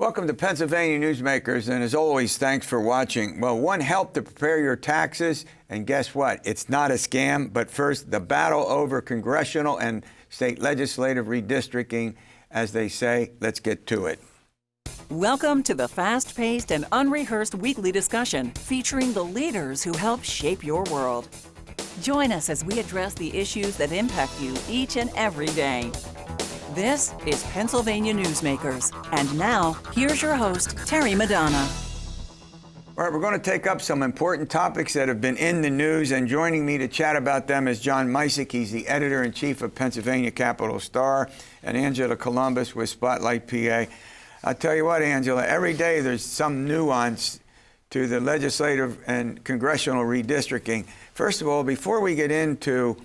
Welcome to Pennsylvania Newsmakers, and as always, thanks for watching. Well, one help to prepare your taxes, and guess what? It's not a scam, but first, the battle over congressional and state legislative redistricting. As they say, let's get to it. Welcome to the fast-paced and unrehearsed weekly discussion featuring the leaders who help shape your world. Join us as we address the issues that impact you each and every day. This is Pennsylvania Newsmakers. And now, here's your host, Terry Madonna. All right, we're going to take up some important topics that have been in the news, and joining me to chat about them is John Micek. He's the editor-in-chief of Pennsylvania Capital Star, and Angela Couloumbis with Spotlight PA. I'll tell you what, Angela, every day there's some nuance to the legislative and congressional redistricting. First of all, before we get into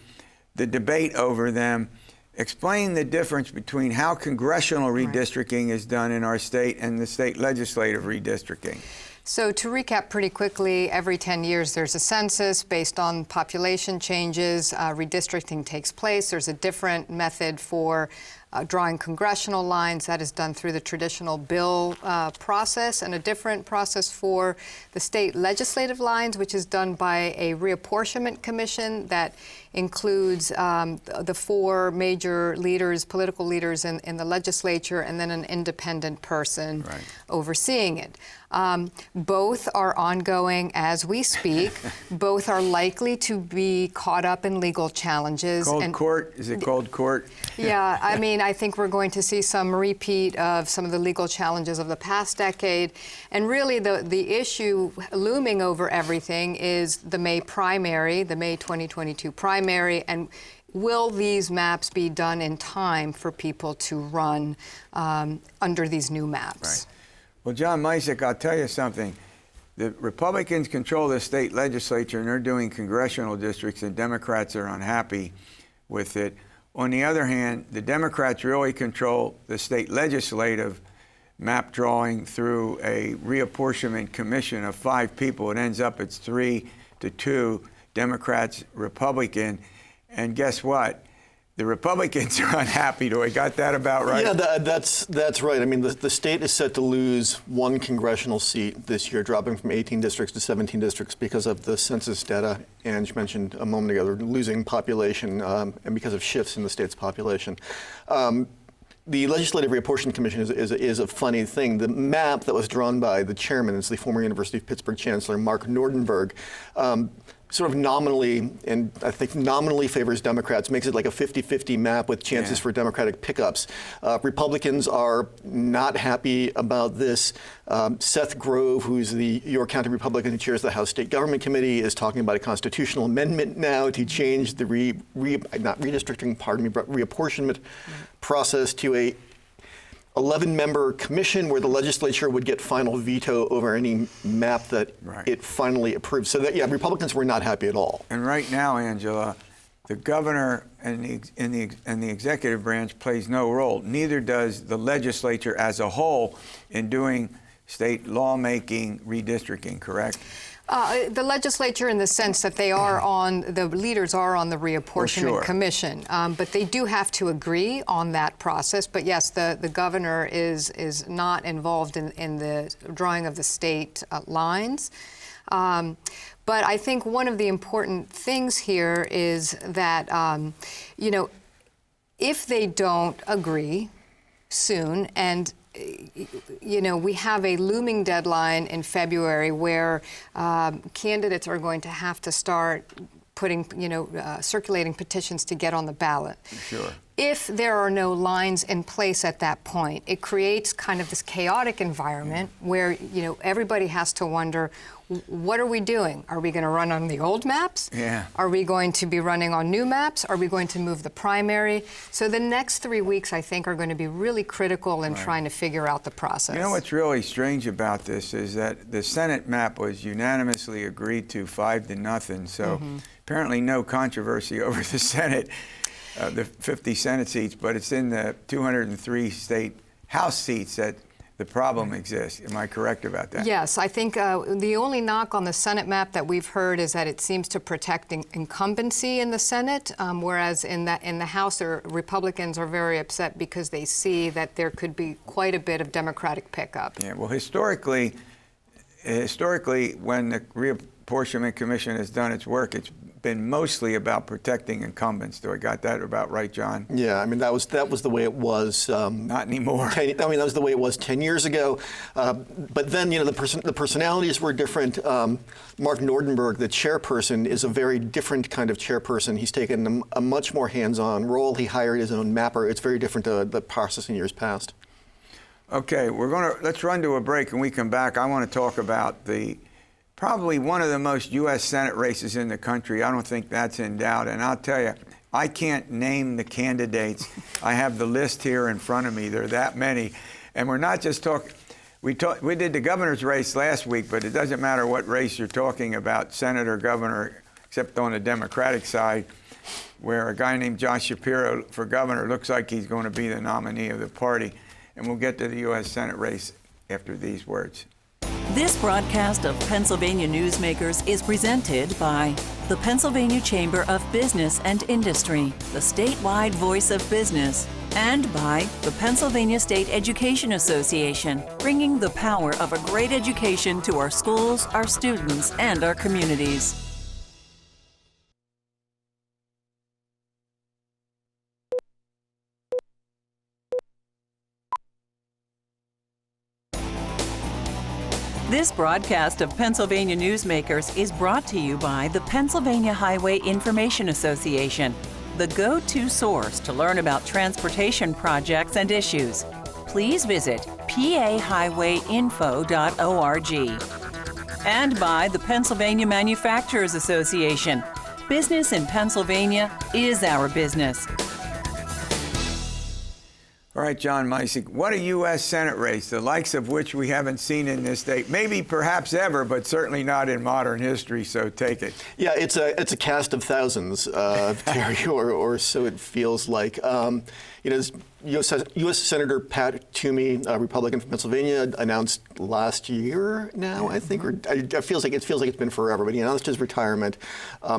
the debate over them, explain the difference between how congressional redistricting is done in our state and the state legislative redistricting. So to recap pretty quickly, every 10 years there's a census based on population changes. Redistricting takes place. There's a different method for drawing congressional lines. That is done through the traditional bill process, and a different process for the state legislative lines, which is done by a reapportionment commission that includes the four major leaders, political leaders in the legislature, and then an independent person overseeing it. Both are ongoing as we speak. Both are likely to be caught up in legal challenges. Cold court? Is it cold court? Yeah, I mean, I think we're going to see some repeat of some of the legal challenges of the past decade. And really the issue looming over everything is the May primary, the May 2022 primary, and will these maps be done in time for people to run under these new maps? Right. Well, John Micek, I'll tell you something. The Republicans control the state legislature, and they're doing congressional districts, and Democrats are unhappy with it. On the other hand, the Democrats really control the state legislative map drawing through a reapportionment commission of 5 people. It ends up it's 3-2, Democrats, Republican. And guess what? The Republicans are unhappy. Do I got that about right? Yeah, that's right. I mean, the state is set to lose 1 congressional seat this year, dropping from 18 districts to 17 districts because of the census data Ange mentioned a moment ago. They're losing population and because of shifts in the state's population. The Legislative Reapportionment Commission is a funny thing. The map that was drawn by the chairman is the former University of Pittsburgh Chancellor Mark Nordenberg. Sort of nominally, and I think nominally favors Democrats, makes it like a 50-50 map with chances for Democratic pickups. Republicans are not happy about this. Seth Grove, who's the York County Republican who chairs the House State Government Committee, is talking about a constitutional amendment now to change the reapportionment process to a 11-member commission where the legislature would get final veto over any map that it finally approves. So that, Republicans were not happy at all. And right now, Angela, the governor and the executive branch plays no role. Neither does the legislature as a whole in doing state lawmaking redistricting, correct? The legislature, in the sense that they are the leaders are on the reapportionment commission, but they do have to agree on that process. But yes, the governor is not involved in the drawing of the state lines. But I think one of the important things here is that, if they don't agree soon, and we have a looming deadline in February where candidates are going to have to start putting, circulating petitions to get on the ballot. Sure. If there are no lines in place at that point, it creates kind of this chaotic environment where, everybody has to wonder, what are we doing? Are we going to run on the old maps? Yeah. Are we going to be running on new maps? Are we going to move the primary? So the next 3 weeks, I think, are going to be really critical in trying to figure out the process. You know what's really strange about this is that the Senate map was unanimously agreed to 5-0. So apparently no controversy over the Senate, the 50 Senate seats, but it's in the 203 state House seats that the problem exists. Am I correct about that? Yes, I think the only knock on the Senate map that we've heard is that it seems to protect incumbency in the Senate, whereas in the House, Republicans are very upset because they see that there could be quite a bit of Democratic pickup. Yeah, well, historically, when the Reapportionment Commission has done its work, it's been mostly about protecting incumbents. Do I got that about right, John? Yeah, I mean, that was the way it was. Not anymore. That was the way it was 10 years ago. But then, the personalities were different. Mark Nordenberg, the chairperson, is a very different kind of chairperson. He's taken a much more hands-on role. He hired his own mapper. It's very different to the process in years past. Okay, let's run to a break. When we come back, I want to talk about probably one of the most U.S. Senate races in the country. I don't think that's in doubt. And I'll tell you, I can't name the candidates. I have the list here in front of me. There are that many. And we're not just talking. We did the governor's race last week, but it doesn't matter what race you're talking about, senator, governor, except on the Democratic side, where a guy named Josh Shapiro for governor looks like he's going to be the nominee of the party. And we'll get to the U.S. Senate race after these words. This broadcast of Pennsylvania Newsmakers is presented by the Pennsylvania Chamber of Business and Industry, the statewide voice of business, and by the Pennsylvania State Education Association, bringing the power of a great education to our schools, our students, and our communities. This broadcast of Pennsylvania Newsmakers is brought to you by the Pennsylvania Highway Information Association, the go-to source to learn about transportation projects and issues. Please visit pahighwayinfo.org. And by the Pennsylvania Manufacturers Association. Business in Pennsylvania is our business. All right, John Micek, what a U.S. Senate race, the likes of which we haven't seen in this state, maybe perhaps ever, but certainly not in modern history, so take it. Yeah, it's a cast of thousands, Terry, or so it feels like. U.S. Senator Pat Toomey, a Republican from Pennsylvania, announced last year now, I think, or it feels like it's been forever, but he announced his retirement,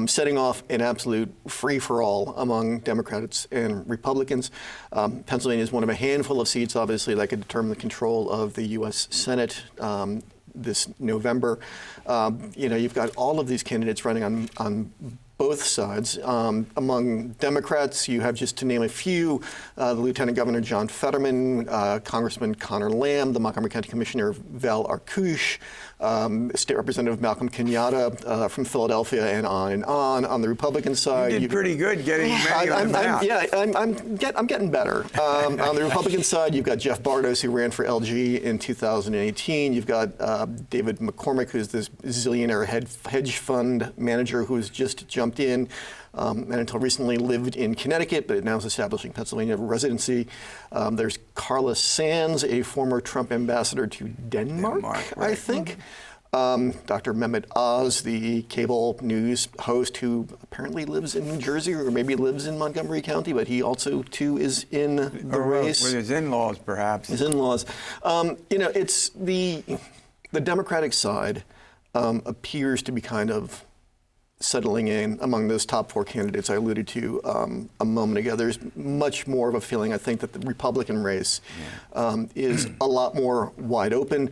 setting off an absolute free-for-all among Democrats and Republicans. Pennsylvania is one of a handful of seats, obviously, that could determine the control of the U.S. Senate this November. You've got all of these candidates running on both sides. Among Democrats, you have, just to name a few, the Lieutenant Governor John Fetterman, Congressman Connor Lamb, the Montgomery County Commissioner Val Arkush, State Representative Malcolm Kenyatta from Philadelphia, and on and on. On the Republican side, you did pretty good getting many of them out. I'm getting better. On the Republican side, you've got Jeff Bartos, who ran for LG in 2018. You've got David McCormick, who's this zillionaire hedge fund manager who's just jumped in, and until recently lived in Connecticut, but now is establishing Pennsylvania residency. There's Carla Sands, a former Trump ambassador to Denmark, right. I think. Dr. Mehmet Oz, the cable news host who apparently lives in New Jersey or maybe lives in Montgomery County, but he also, too, is in the race. With his in-laws, perhaps. His in-laws. It's the Democratic side appears to be kind of settling in among those top four candidates I alluded to a moment ago. There's much more of a feeling, I think, that the Republican race is a lot more wide open.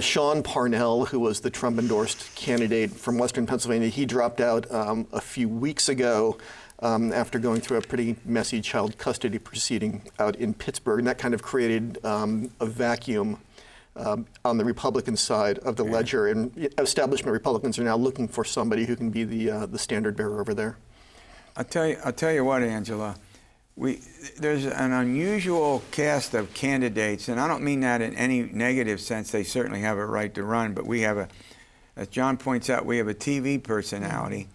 Sean Parnell, who was the Trump-endorsed candidate from Western Pennsylvania, he dropped out a few weeks ago after going through a pretty messy child custody proceeding out in Pittsburgh. And that kind of created a vacuum on the Republican side of the ledger, and establishment Republicans are now looking for somebody who can be the standard bearer over there. I'll tell you what, Angela. There's an unusual cast of candidates, and I don't mean that in any negative sense. They certainly have a right to run, but we have as John points out, we have a TV personality.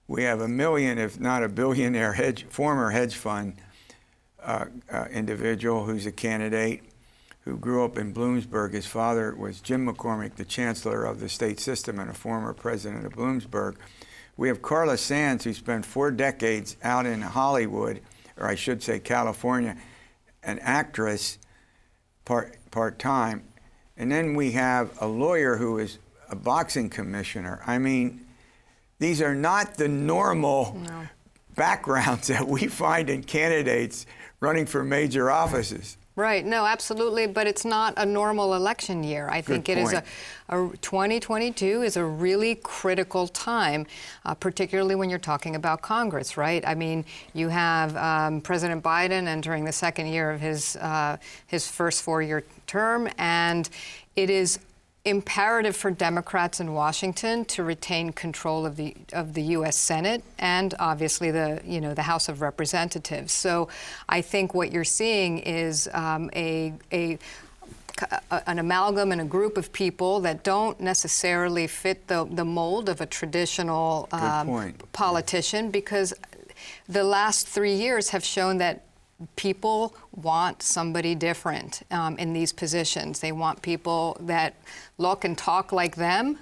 We have a million, if not a billionaire former hedge fund individual who's a candidate, who grew up in Bloomsburg. His father was Jim McCormick, the chancellor of the state system and a former president of Bloomsburg. We have Carla Sands, who spent 4 decades out in Hollywood, or I should say California, an actress, part part-time. And then we have a lawyer who is a boxing commissioner. I mean, these are not the normal backgrounds that we find in candidates running for major offices. Right. No, absolutely. But it's not a normal election year. I think it is a 2022 is a really critical time, particularly when you're talking about Congress, right? I mean, you have President Biden entering the second year of his first four-year term, and it is imperative for Democrats in Washington to retain control of the U.S. Senate and obviously the House of Representatives. So I think what you're seeing is an amalgam and a group of people that don't necessarily fit the mold of a traditional politician, because the last 3 years have shown that people want somebody different in these positions. They want people that look and talk like them,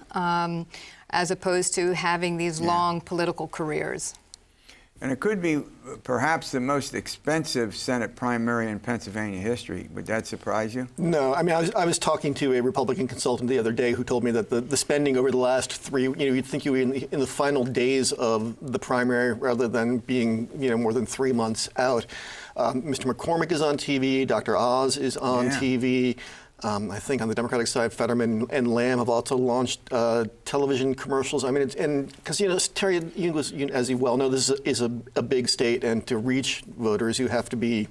as opposed to having these long political careers. And it could be perhaps the most expensive Senate primary in Pennsylvania history. Would that surprise you? No, I mean, I was talking to a Republican consultant the other day who told me that the spending over the last you'd think you were in the final days of the primary rather than being, more than 3 months out. Mr. McCormick is on TV, Dr. Oz is on TV. I think on the Democratic side, Fetterman and Lamb have also launched television commercials. I mean, because Terry, as you well know, this is a big state, and to reach voters, you have to be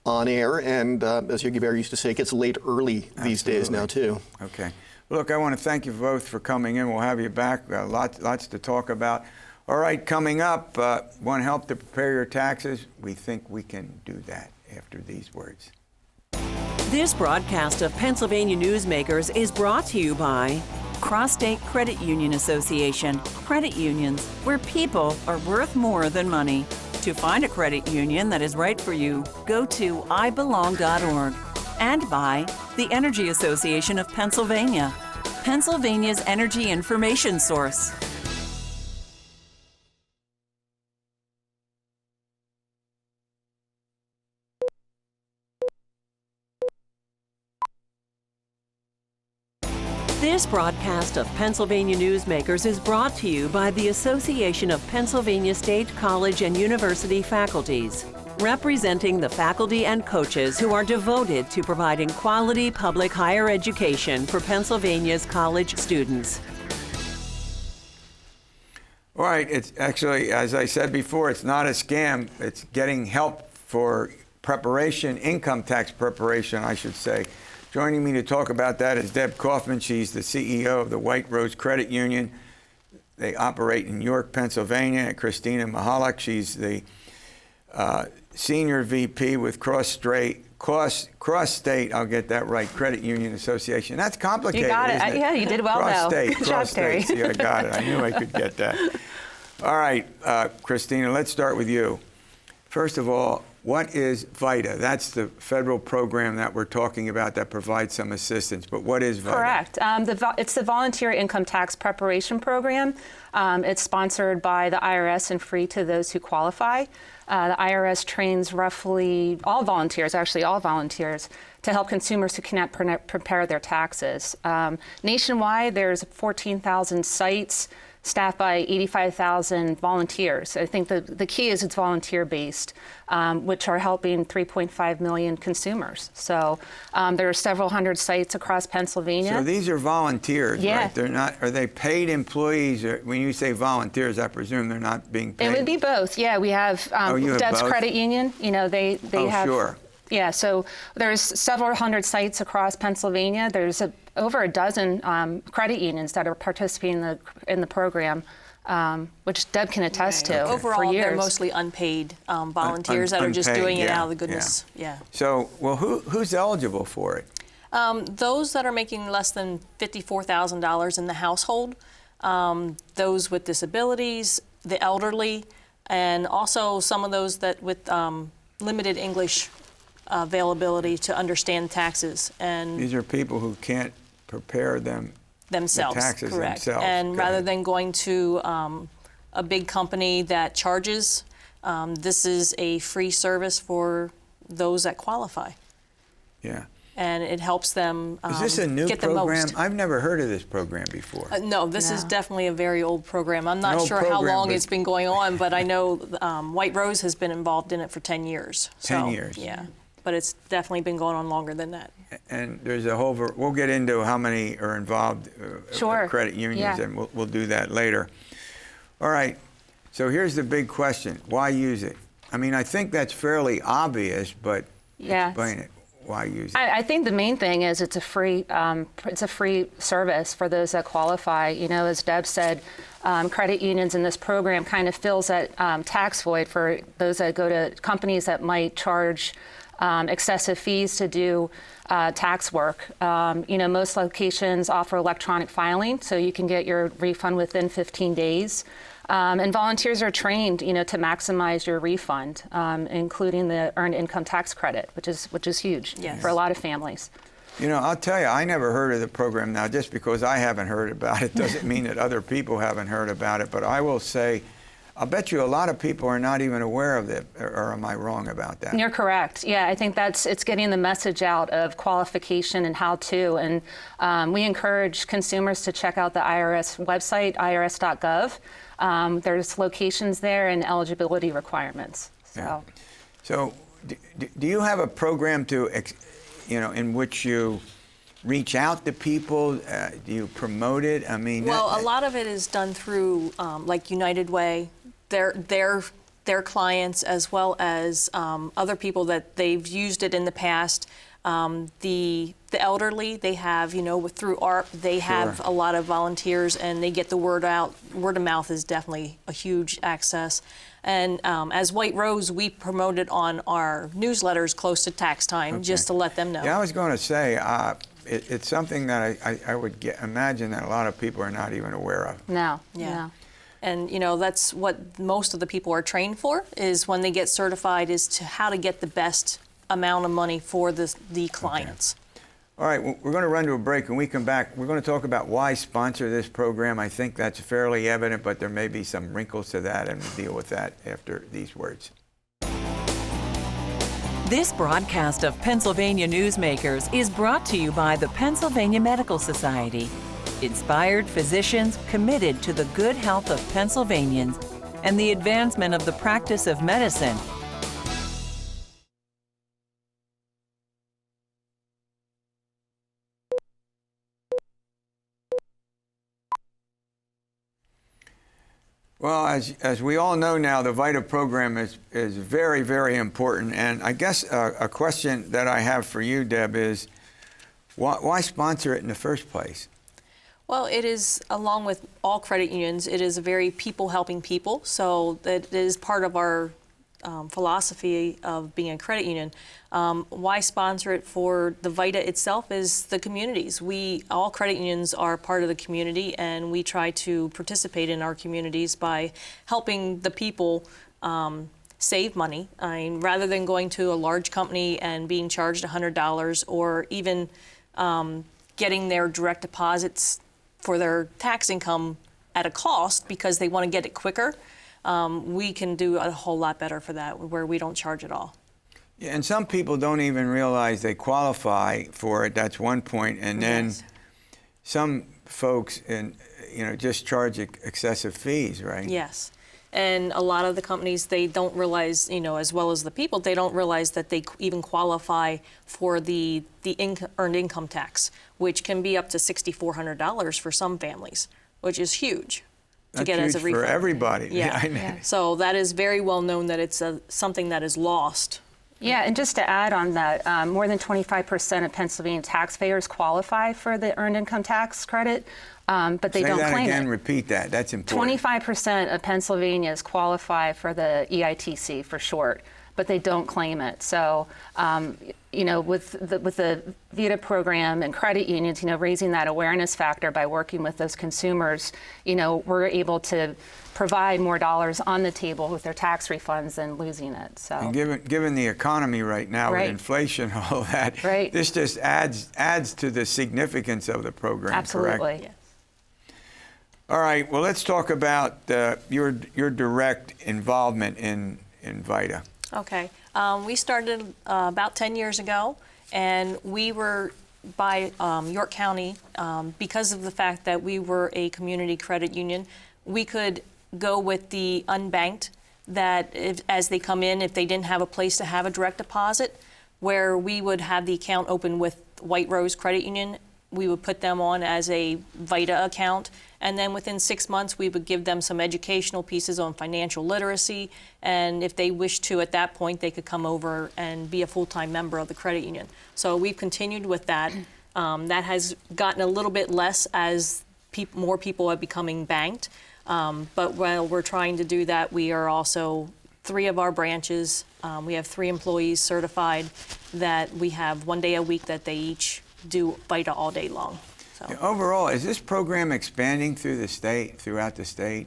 on air. And as Yogi Berra used to say, it gets late early these days now too. Okay. Look, I want to thank you both for coming in. We'll have you back. Lots to talk about. All right, coming up, want help to prepare your taxes? We think we can do that after these words. This broadcast of Pennsylvania Newsmakers is brought to you by CrossState Credit Union Association. Credit unions, where people are worth more than money. To find a credit union that is right for you, go to ibelong.org. And by the Energy Association of Pennsylvania, Pennsylvania's energy information source. This broadcast of Pennsylvania Newsmakers is brought to you by the Association of Pennsylvania State College and University Faculties, representing the faculty and coaches who are devoted to providing quality public higher education for Pennsylvania's college students. All right, it's actually, as I said before, it's not a scam. It's getting help for preparation, income tax preparation, I should say. Joining me to talk about that is Deb Kauffman. She's the CEO of the White Rose Credit Union. They operate in York, Pennsylvania. And Christina Mihalik, she's the Senior VP with CrossState, I'll get that right, Credit Union Association. That's complicated, You got it. isn't it? Yeah, you did well, CrossState, though. Good job, Terry. See, I got it. I knew I could get that. All right, Christina, let's start with you. First of all, what is Vita? That's the federal program that we're talking about that provides some assistance. But what is Vita? Correct. It's the Volunteer Income Tax Preparation Program. It's sponsored by the IRS and free to those who qualify. The IRS trains roughly all volunteers, to help consumers who cannot prepare their taxes. Nationwide, there's 14,000 sites staffed by 85,000 volunteers. I think the key is it's volunteer-based, which are helping 3.5 million consumers. So there are several hundred sites across Pennsylvania. So these are volunteers, right? They're not. Are they paid employees? Or when you say volunteers, I presume they're not being paid. It would be both. Yeah, we have, you have Deb's both? Credit Union. They have. Sure. Yeah, so there's several hundred sites across Pennsylvania. There's over a dozen credit unions that are participating in the program, which Deb can attest to. Overall, for years. they're mostly unpaid volunteers that are just Unpaid, doing it yeah, out of the goodness. Yeah. So, well, who's eligible for it? Those that are making less than $54,000 in the household, those with disabilities, the elderly, and also some of those that with limited English availability to understand taxes. And These are people who can't prepare themselves, the taxes correct. themselves. And Go rather ahead. than going to a big company that charges, this is a free service for those that qualify. Yeah. and it helps them Is this a new get the program? most. I've never heard of this program before. No, this is No. definitely a very old program. I'm An not old sure how program, long but- it's been going on, but I know White Rose has been involved in it for 10 years. 10 So, years. Yeah, but it's definitely been going on longer than that. And there's a whole, we'll get into how many are involved, Sure. credit unions, Yeah. and we'll do that later. All right, so here's the big question. Why use it? I mean, I think that's fairly obvious, but Yes. explain it. Why use it? I think the main thing is it's a free service for those that qualify. You know, as Deb said, credit unions in this program kind of fills that tax void for those that go to companies that might charge excessive fees to do tax work. You know, most locations offer electronic filing, so you can get your refund within 15 days. And volunteers are trained, you know, to maximize your refund, including the earned income tax credit, which is huge Yes. for a lot of families. You know, I'll tell you, I never heard of the program. Now, just because I haven't heard about it doesn't mean that other people haven't heard about it. But I will say, I'll bet you a lot of people are not even aware of it, or am I wrong about that? You're correct. Yeah, I think it's getting the message out of qualification and how to. And we encourage consumers to check out the IRS website, irs.gov. There's locations there and eligibility requirements. So. Yeah. So, do you have a program to, you know, in which you reach out to people? Do you promote it? I mean, Well, a lot of it is done through like United Way, their clients, as well as other people that they've used it in the past. The elderly, they have, you know, through ARP, they have Sure. a lot of volunteers, and they get the word out. Word of mouth is definitely a huge access. And as White Rose, we promote it on our newsletters close to tax time, just to let them know. Yeah, I was going to say, it's something that I would imagine that a lot of people are not even aware of. No. Yeah. No. And you know, that's what most of the people are trained for, is when they get certified, is to how to get the best amount of money for the clients. All right, we're going to run to a break. When we come back, we're going to talk about why sponsor this program. I think that's fairly evident, but there may be some wrinkles to that, and we'll deal with that after these words. This broadcast of Pennsylvania Newsmakers is brought to you by the Pennsylvania Medical Society. Inspired physicians committed to the good health of Pennsylvanians and the advancement of the practice of medicine. Well, as we all know now, the Vita program is very, very important. And I guess a question that I have for you, Deb, is why sponsor it in the first place? Well, it is, along with all credit unions, it is a very people helping people. So that is part of our philosophy of being a credit union. Why sponsor it for the Vita itself is the communities. All credit unions are part of the community, and we try to participate in our communities by helping the people save money. I mean, rather than going to a large company and being charged $100, or even getting their direct deposits for their tax income at a cost because they want to get it quicker, we can do a whole lot better for that, where we don't charge at all. Yeah, and some people don't even realize they qualify for it. That's one point. And then Yes. some folks, just charge excessive fees, right? Yes. And a lot of the companies, they don't realize, as well as the people, they don't realize that they even qualify for the earned income tax, which can be up to $6,400 for some families, which is huge to That's get as a huge refund. for everybody. Yeah. I know. So that is very well known that it's something that is lost. Yeah, and just to add on that, more than 25% of Pennsylvania taxpayers qualify for the earned income tax credit, but they don't Say that claim again, it. repeat that. That's important. 25% of Pennsylvanians qualify for the EITC for short, but they don't claim it. So, with the Vita program and credit unions, raising that awareness factor by working with those consumers, we're able to provide more dollars on the table with their tax refunds than losing it. So, And given the economy right now, Right. with inflation, all that, Right. this just adds to the significance of the program. absolutely. Correct? Yes. All right. Well, let's talk about your direct involvement in Vita. Okay. We started about 10 years ago, And we were by York County, because of the fact that we were a community credit union, we could go with the unbanked, that as they come in, if they didn't have a place to have a direct deposit, where we would have the account open with White Rose Credit Union, we would put them on as a Vita account, and then within 6 months we would give them some educational pieces on financial literacy, and if they wished to at that point they could come over and be a full-time member of the credit union. So we've continued with that. That has gotten a little bit less as more people are becoming banked, but while we're trying to do that, we are also 3 of our branches, we have 3 employees certified that we have 1 day a week that they each do Vita all day long. So. Yeah, overall, is this program expanding throughout the state?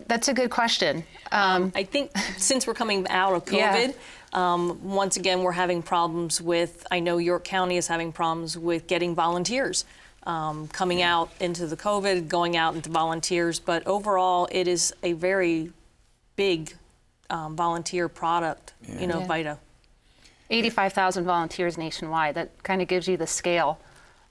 That's a good question. I think since we're coming out of COVID, once again, we're having problems with, I know York County is having problems with getting volunteers. Coming out into the COVID, going out into volunteers, but overall it is a very big volunteer product, Vita. 85,000 volunteers nationwide. That kind of gives you the scale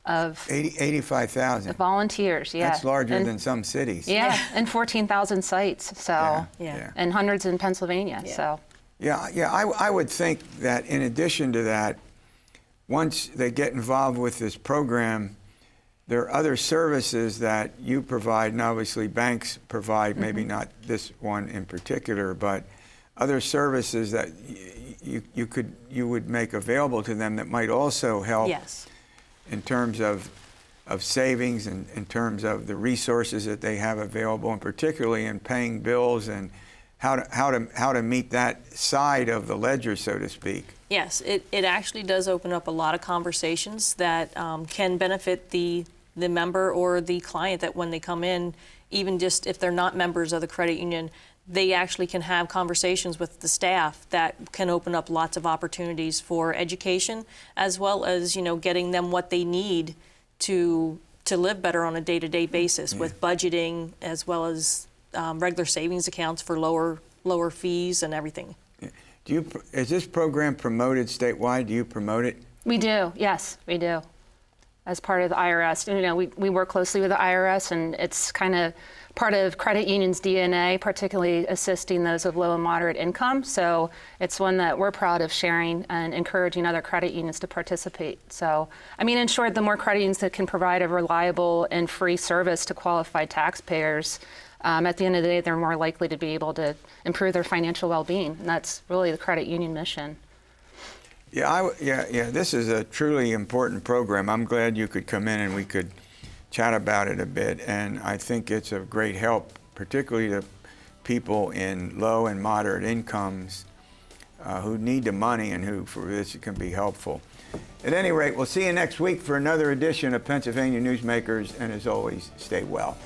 of 85,000 volunteers. Yeah, that's larger than some cities. Yeah, and 14,000 sites. So yeah. And hundreds in Pennsylvania. Yeah. So I would think that in addition to that, once they get involved with this program, there are other services that you provide, and obviously banks provide, maybe not this one in particular, but other services that you would make available to them that might also help. Yes. In terms of savings and in terms of the resources that they have available, and particularly in paying bills and how to meet that side of the ledger, so to speak. Yes, it actually does open up a lot of conversations that can benefit the member or the client, that when they come in, even just if they're not members of the credit union, they actually can have conversations with the staff that can open up lots of opportunities for education, as well as, getting them what they need to live better on a day-to-day basis with budgeting, as well as regular savings accounts for lower fees and everything. Is this program promoted statewide? Do you promote it? we do. Yes, we do. As part of the IRS, we work closely with the IRS, and it's kind of part of credit unions' DNA, particularly assisting those of low and moderate income. So it's one that we're proud of sharing and encouraging other credit unions to participate. So, in short, the more credit unions that can provide a reliable and free service to qualified taxpayers, at the end of the day, they're more likely to be able to improve their financial well-being, and that's really the credit union mission. Yeah, this is a truly important program. I'm glad you could come in and we could chat about it a bit. And I think it's a great help, particularly to people in low and moderate incomes who need the money and who for this it can be helpful. At any rate, we'll see you next week for another edition of Pennsylvania Newsmakers. And as always, stay well.